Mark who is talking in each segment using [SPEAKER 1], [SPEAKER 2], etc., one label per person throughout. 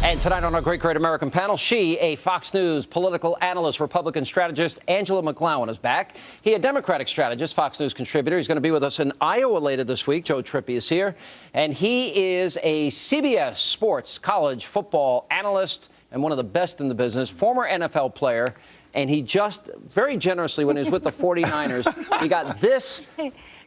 [SPEAKER 1] And tonight on our Great American panel, a Fox News political analyst, Republican strategist, Angela McClowan is back. He, a Democratic strategist, Fox News contributor. He's going to be with us in Iowa later this week. Joe Trippi is here. And he is a CBS Sports college football analyst and one of the best in the business, former NFL player. And he just very generously, when he was with the 49ers, he got this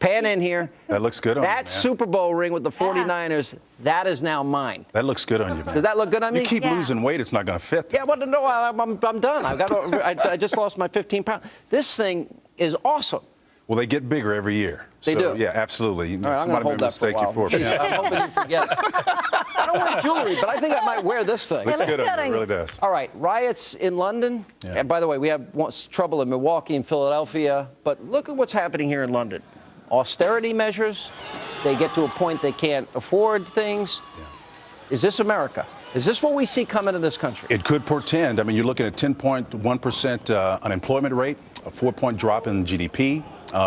[SPEAKER 1] pan in here.
[SPEAKER 2] That looks good on you, man.
[SPEAKER 1] That Super Bowl ring with the 49ers, that is now mine.
[SPEAKER 2] That looks good on you, man.
[SPEAKER 1] Does that look good on me?
[SPEAKER 2] You keep losing weight, it's not going to fit.
[SPEAKER 1] Yeah, well, no, I'm done. I just lost my 15 pounds. This thing is awesome.
[SPEAKER 2] Well, they get bigger every year.
[SPEAKER 1] They do.
[SPEAKER 2] Yeah, absolutely.
[SPEAKER 1] All right, I'm going to hold that for a while. I'm hoping you forget it. I don't wear jewelry, but I think I might wear this thing.
[SPEAKER 2] Looks good on you. It really does.
[SPEAKER 1] All right, riots in London. Yeah. And by the way, we have trouble in Milwaukee and Philadelphia, but look at what's happening here in London. Austerity measures. They get to a point they can't afford things. Yeah. Is this America? Is this what we see coming to this country?
[SPEAKER 2] It could portend. I mean, you're looking at 10.1% unemployment rate, a 4-point drop in GDP.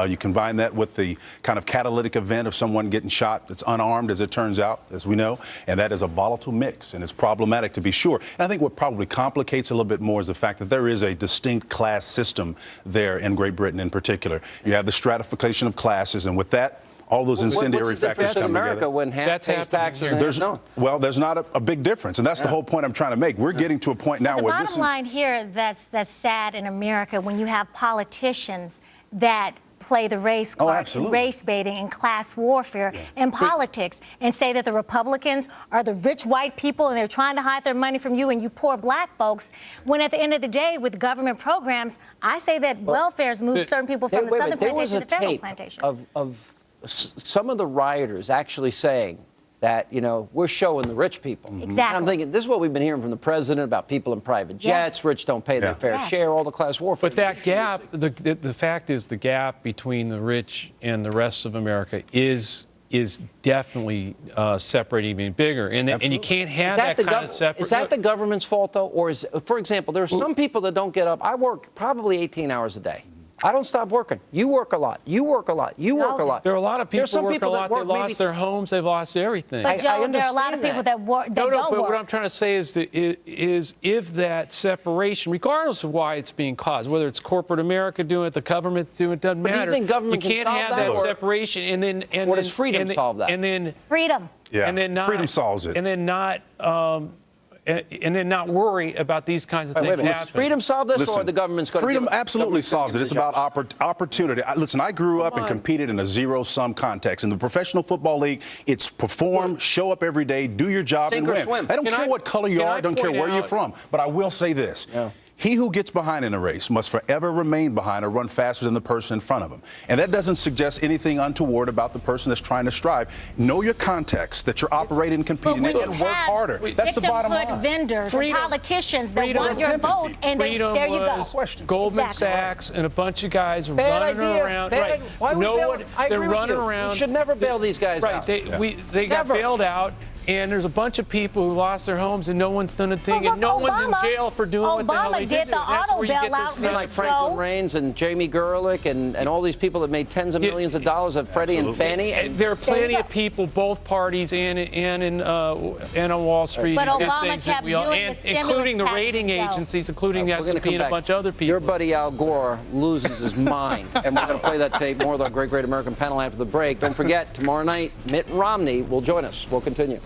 [SPEAKER 2] You combine that with the kind of catalytic event of someone getting shot that's unarmed, as it turns out, as we know, and that is a volatile mix, and it's problematic to be sure. And I think what probably complicates a little bit more is the fact that there is a distinct class system there in Great Britain in particular. You have the stratification of classes, and with that, all those incendiary factors come
[SPEAKER 1] America
[SPEAKER 2] together.
[SPEAKER 1] When half pays taxes and half don't.
[SPEAKER 2] Well, there's not a big difference, and that's the whole point I'm trying to make. We're getting to a point now where this is...
[SPEAKER 3] The bottom line here that's sad in America, when you have politicians that play the race card, race baiting and class warfare in politics, and say that the Republicans are the rich white people and they're trying to hide their money from you and you poor black folks, when at the end of the day with government programs, I say that welfare's moved certain people from the southern plantation to the federal plantation.
[SPEAKER 1] Of some of the rioters actually saying that, you know, we're showing the rich people.
[SPEAKER 3] Exactly.
[SPEAKER 1] And I'm thinking, this is what we've been hearing from the president about people in private jets, rich don't pay their fair share, all the class warfare.
[SPEAKER 4] But that gap, the fact is the gap between the rich and the rest of America is definitely separating even bigger. And you can't have that kind of separate...
[SPEAKER 1] Is that the government's fault, though? Or is, for example, there are some people that don't get up. I work probably 18 hours a day. I don't stop working. You work a lot. You work a lot. You work a lot.
[SPEAKER 4] There are a lot of people who work a lot. They lost their homes. They've lost everything.
[SPEAKER 3] But Joe, there are a lot of people that work. But
[SPEAKER 4] what I'm trying to say is if that separation, regardless of why it's being caused, whether it's corporate America doing it, the government doing it, doesn't matter.
[SPEAKER 1] Do you think government
[SPEAKER 4] you can't have that separation and then
[SPEAKER 1] what does freedom solve that?
[SPEAKER 4] And then
[SPEAKER 3] freedom.
[SPEAKER 2] Yeah.
[SPEAKER 4] And then not,
[SPEAKER 2] freedom solves it.
[SPEAKER 4] And then not. And then not worry about these kinds of things happening.
[SPEAKER 1] Freedom solve this, or the government's going to...
[SPEAKER 2] Freedom absolutely solves it. It's about opportunity. Listen, I grew up and competed in a zero-sum context. In the Professional Football League, it's perform, show up every day, do your job, and win. I don't care what color you are, I don't care where you're from. But I will say this. He who gets behind in a race must forever remain behind or run faster than the person in front of him. And that doesn't suggest anything untoward about the person that's trying to strive. Know your context that you're operating and competing in and work harder. That's the bottom line.
[SPEAKER 3] Vendors and politicians that want your vote, and there you go.
[SPEAKER 4] Goldman Sachs and a bunch of guys running around. They're running around.
[SPEAKER 1] We should never bail these guys out.
[SPEAKER 4] They got bailed out. And there's a bunch of people who lost their homes, and no one's done a thing, and no one's in jail for doing what the hell they did.
[SPEAKER 3] Obama did the auto bailout.
[SPEAKER 1] Like Franklin Raines and Jamie Gerlich and all these people that made tens of millions of dollars of Freddie and Fannie.
[SPEAKER 4] And there are plenty of people, both parties and on Wall Street,
[SPEAKER 3] but Obama kept doing the stimulus
[SPEAKER 4] including the rating agencies, including the S&P and a bunch of other people.
[SPEAKER 1] Your buddy Al Gore loses his mind, and we're going to play that tape more of the Great American panel after the break. Don't forget, tomorrow night, Mitt Romney will join us. We'll continue.